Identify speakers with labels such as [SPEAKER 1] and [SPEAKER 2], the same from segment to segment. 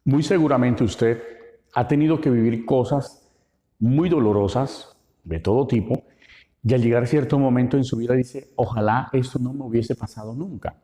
[SPEAKER 1] Muy seguramente usted ha tenido que vivir cosas muy dolorosas de todo tipo y al llegar a cierto momento en su vida dice, ojalá esto no me hubiese pasado nunca.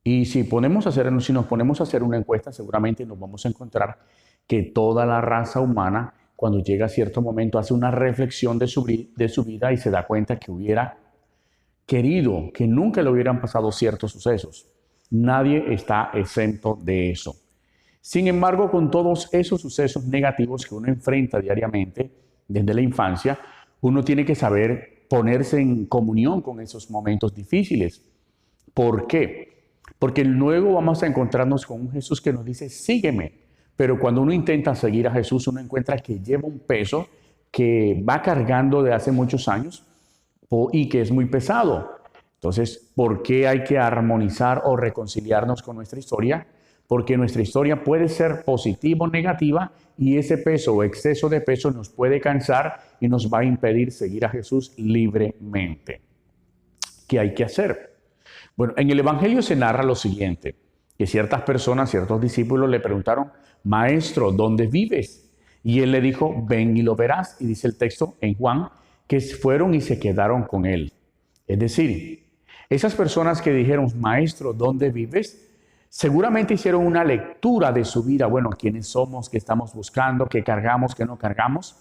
[SPEAKER 1] Y si nos ponemos a hacer una encuesta, seguramente nos vamos a encontrar que toda la raza humana, cuando llega a cierto momento, hace una reflexión de su vida y se da cuenta que hubiera querido que nunca le hubieran pasado ciertos sucesos. Nadie está exento de eso. Sin embargo, con todos esos sucesos negativos que uno enfrenta diariamente desde la infancia, uno tiene que saber ponerse en comunión con esos momentos difíciles. ¿Por qué? Porque luego vamos a encontrarnos con un Jesús que nos dice, sígueme. Pero cuando uno intenta seguir a Jesús, uno encuentra que lleva un peso que va cargando de hace muchos años y que es muy pesado. Entonces, ¿por qué hay que armonizar o reconciliarnos con nuestra historia? Porque nuestra historia puede ser positiva o negativa y ese peso o exceso de peso nos puede cansar y nos va a impedir seguir a Jesús libremente. ¿Qué hay que hacer? Bueno, en el Evangelio se narra lo siguiente, que ciertas personas, ciertos discípulos le preguntaron, Maestro, ¿dónde vives? Y él le dijo, ven y lo verás. Y dice el texto en Juan, que fueron y se quedaron con él. Es decir, esas personas que dijeron, Maestro, ¿dónde vives? Seguramente hicieron una lectura de su vida, bueno, quiénes somos, qué estamos buscando, qué cargamos, qué no cargamos,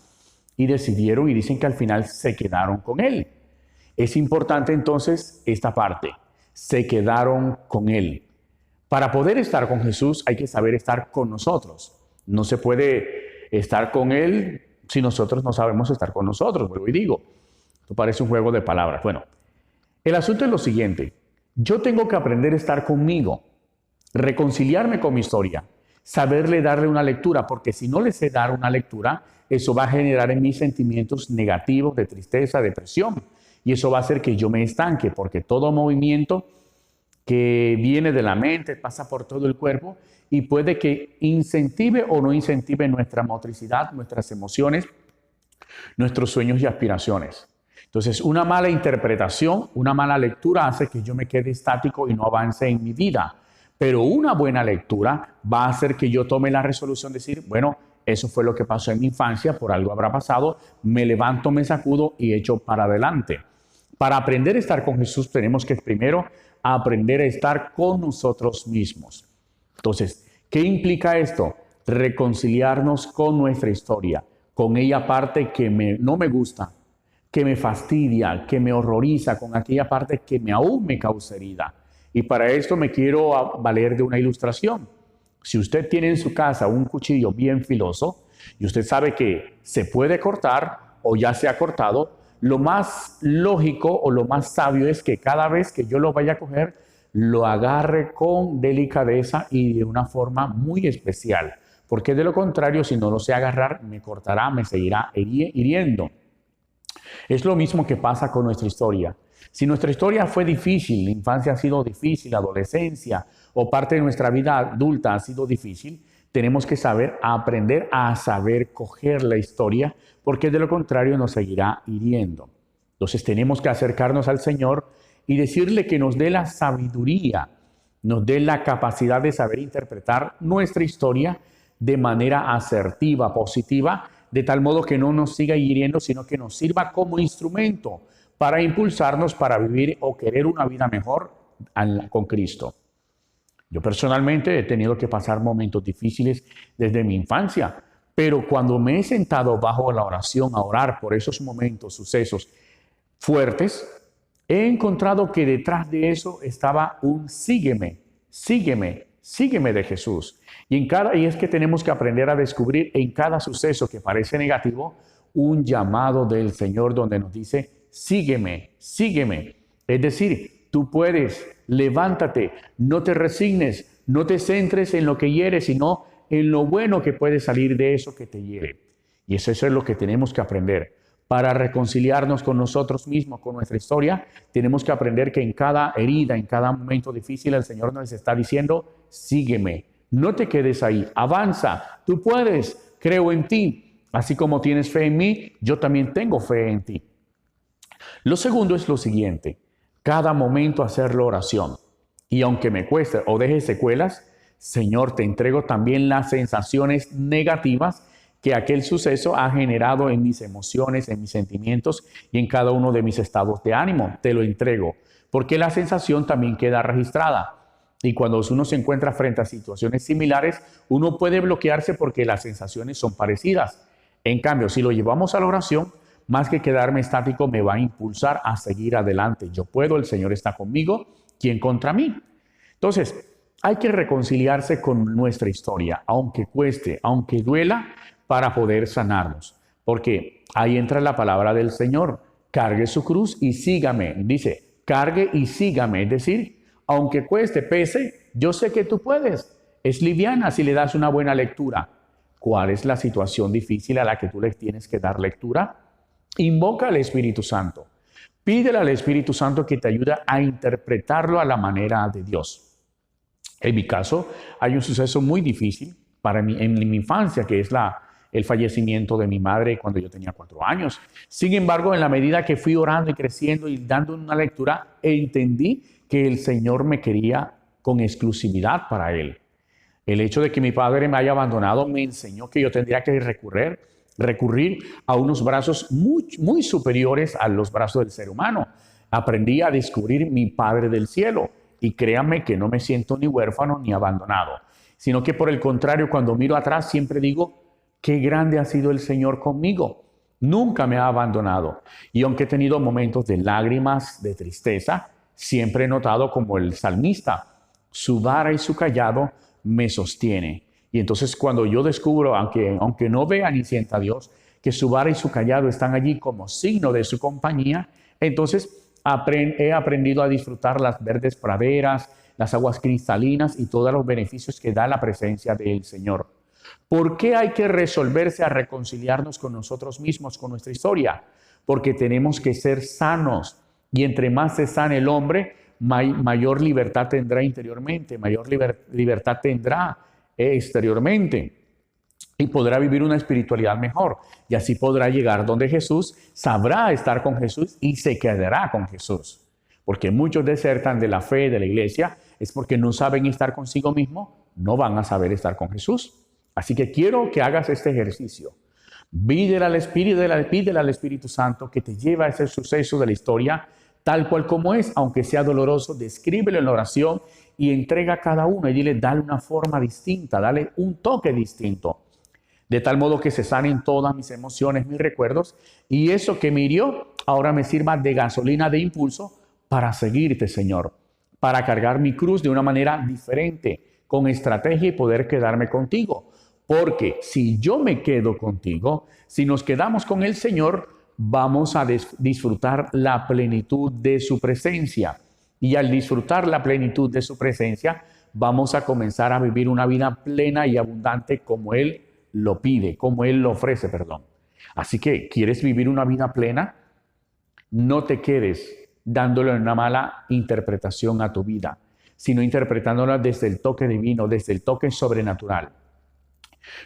[SPEAKER 1] y decidieron y dicen que al final se quedaron con él. Es importante entonces esta parte, se quedaron con él. Para poder estar con Jesús hay que saber estar con nosotros. No se puede estar con él si nosotros no sabemos estar con nosotros, vuelvo y digo. Esto parece un juego de palabras. Bueno, el asunto es lo siguiente. Yo tengo que aprender a estar conmigo, reconciliarme con mi historia, saberle darle una lectura, porque si no le sé dar una lectura, eso va a generar en mí sentimientos negativos de tristeza, depresión, y eso va a hacer que yo me estanque, porque todo movimiento que viene de la mente pasa por todo el cuerpo y puede que incentive o no incentive nuestra motricidad, nuestras emociones, nuestros sueños y aspiraciones. Entonces, una mala interpretación, una mala lectura hace que yo me quede estático y no avance en mi vida. Pero una buena lectura va a hacer que yo tome la resolución de decir, bueno, eso fue lo que pasó en mi infancia, por algo habrá pasado, me levanto, me sacudo y echo para adelante. Para aprender a estar con Jesús tenemos que primero aprender a estar con nosotros mismos. Entonces, ¿qué implica esto? Reconciliarnos con nuestra historia, con ella parte que no me gusta, que me fastidia, que me horroriza, con aquella parte que aún me causa herida. Y para esto me quiero valer de una ilustración. Si usted tiene en su casa un cuchillo bien filoso y usted sabe que se puede cortar o ya se ha cortado, lo más lógico o lo más sabio es que cada vez que yo lo vaya a coger, lo agarre con delicadeza y de una forma muy especial. Porque de lo contrario, si no lo sé agarrar, me cortará, me seguirá hiriendo. Es lo mismo que pasa con nuestra historia. Si nuestra historia fue difícil, la infancia ha sido difícil, la adolescencia o parte de nuestra vida adulta ha sido difícil, tenemos que aprender a saber coger la historia, porque de lo contrario nos seguirá hiriendo. Entonces tenemos que acercarnos al Señor y decirle que nos dé la sabiduría, nos dé la capacidad de saber interpretar nuestra historia de manera asertiva, positiva, de tal modo que no nos siga hiriendo, sino que nos sirva como instrumento para impulsarnos para vivir o querer una vida mejor con Cristo. Yo personalmente he tenido que pasar momentos difíciles desde mi infancia, pero cuando me he sentado bajo la oración a orar por esos momentos, sucesos fuertes, he encontrado que detrás de eso estaba un sígueme, sígueme, sígueme de Jesús. Y es que tenemos que aprender a descubrir en cada suceso que parece negativo un llamado del Señor donde nos dice, sígueme, sígueme. Es decir, tú puedes, levántate, no te resignes, no te centres en lo que hiere, sino en lo bueno que puede salir de eso que te hiere. Y eso es lo que tenemos que aprender. Para reconciliarnos con nosotros mismos, con nuestra historia, tenemos que aprender que en cada herida, en cada momento difícil, el Señor nos está diciendo, sígueme, no te quedes ahí, avanza, tú puedes, creo en ti. Así como tienes fe en mí, yo también tengo fe en ti. Lo segundo es lo siguiente, cada momento hacerlo oración. Y aunque me cueste o deje secuelas, Señor, te entrego también las sensaciones negativas que aquel suceso ha generado en mis emociones, en mis sentimientos y en cada uno de mis estados de ánimo. Te lo entrego, porque la sensación también queda registrada. Y cuando uno se encuentra frente a situaciones similares, uno puede bloquearse porque las sensaciones son parecidas. En cambio, si lo llevamos a la oración, más que quedarme estático, me va a impulsar a seguir adelante. Yo puedo, el Señor está conmigo, ¿quién contra mí? Entonces, hay que reconciliarse con nuestra historia, aunque cueste, aunque duela, para poder sanarnos. Porque ahí entra la palabra del Señor, cargue su cruz y sígame. Dice, cargue y sígame, es decir, aunque cueste, pese, yo sé que tú puedes. Es liviana si le das una buena lectura. ¿Cuál es la situación difícil a la que tú le tienes que dar lectura? Invoca al Espíritu Santo. Pídele al Espíritu Santo que te ayude a interpretarlo a la manera de Dios. En mi caso, hay un suceso muy difícil para mí en mi infancia, que es el fallecimiento de mi madre cuando yo tenía 4 años. Sin embargo, en la medida que fui orando y creciendo y dando una lectura, entendí que el Señor me quería con exclusividad para Él. El hecho de que mi padre me haya abandonado me enseñó que yo tendría que recurrir a unos brazos muy superiores a los brazos del ser humano. Aprendí a descubrir mi Padre del cielo y créanme que no me siento ni huérfano ni abandonado, sino que por el contrario, cuando miro atrás siempre digo, qué grande ha sido el Señor conmigo. Nunca me ha abandonado. Y aunque he tenido momentos de lágrimas, de tristeza, siempre he notado como el salmista, su vara y su cayado me sostiene. Y entonces cuando yo descubro, aunque no vea ni sienta a Dios, que su vara y su cayado están allí como signo de su compañía, entonces he aprendido a disfrutar las verdes praderas, las aguas cristalinas y todos los beneficios que da la presencia del Señor. ¿Por qué hay que resolverse a reconciliarnos con nosotros mismos, con nuestra historia? Porque tenemos que ser sanos. Y entre más se sane el hombre, mayor libertad tendrá interiormente, mayor libertad tendrá exteriormente. Y podrá vivir una espiritualidad mejor. Y así podrá llegar donde Jesús, sabrá estar con Jesús y se quedará con Jesús. Porque muchos desertan de la fe, de la iglesia, es porque no saben estar consigo mismo, no van a saber estar con Jesús. Así que quiero que hagas este ejercicio. Pídele al Espíritu Santo que te lleve a ese suceso de la historia tal cual como es, aunque sea doloroso, descríbelo en la oración y entrega a cada uno y dile, dale una forma distinta, dale un toque distinto. De tal modo que se sanen todas mis emociones, mis recuerdos, y eso que me hirió ahora me sirva de gasolina, de impulso para seguirte, Señor, para cargar mi cruz de una manera diferente, con estrategia y poder quedarme contigo. Porque si yo me quedo contigo, si nos quedamos con el Señor, vamos a disfrutar la plenitud de su presencia. Y al disfrutar la plenitud de su presencia, vamos a comenzar a vivir una vida plena y abundante como Él lo pide, como Él lo ofrece, perdón. Así que, ¿quieres vivir una vida plena? No te quedes dándole una mala interpretación a tu vida, sino interpretándola desde el toque divino, desde el toque sobrenatural.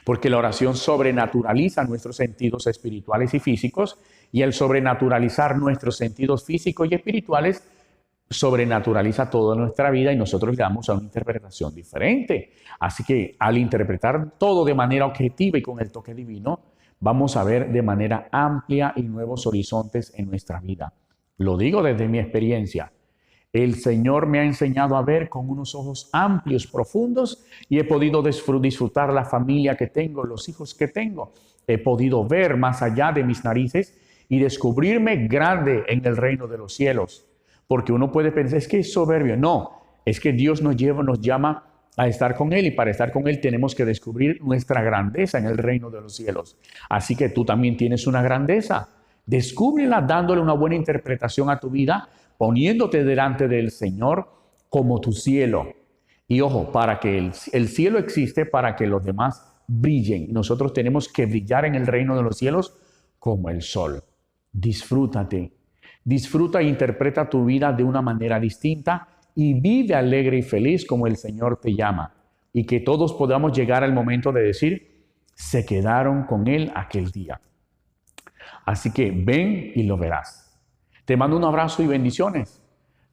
[SPEAKER 1] Porque la oración sobrenaturaliza nuestros sentidos espirituales y físicos, y al sobrenaturalizar nuestros sentidos físicos y espirituales, sobrenaturaliza toda nuestra vida y nosotros le damos a una interpretación diferente. Así que al interpretar todo de manera objetiva y con el toque divino, vamos a ver de manera amplia y nuevos horizontes en nuestra vida. Lo digo desde mi experiencia. El Señor me ha enseñado a ver con unos ojos amplios, profundos, y he podido disfrutar la familia que tengo, los hijos que tengo. He podido ver más allá de mis narices y descubrirme grande en el reino de los cielos. Porque uno puede pensar, es que es soberbio. No, es que Dios nos llama a estar con Él, y para estar con Él tenemos que descubrir nuestra grandeza en el reino de los cielos. Así que tú también tienes una grandeza. Descúbrela dándole una buena interpretación a tu vida, poniéndote delante del Señor como tu cielo. Y ojo, para que el cielo existe para que los demás brillen. Nosotros tenemos que brillar en el reino de los cielos como el sol. Disfrútate. Disfruta e interpreta tu vida de una manera distinta y vive alegre y feliz como el Señor te llama. Y que todos podamos llegar al momento de decir, se quedaron con Él aquel día. Así que ven y lo verás. Te mando un abrazo y bendiciones.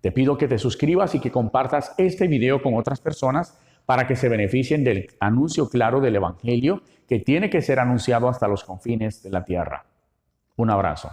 [SPEAKER 1] Te pido que te suscribas y que compartas este video con otras personas para que se beneficien del anuncio claro del Evangelio que tiene que ser anunciado hasta los confines de la tierra. Un abrazo.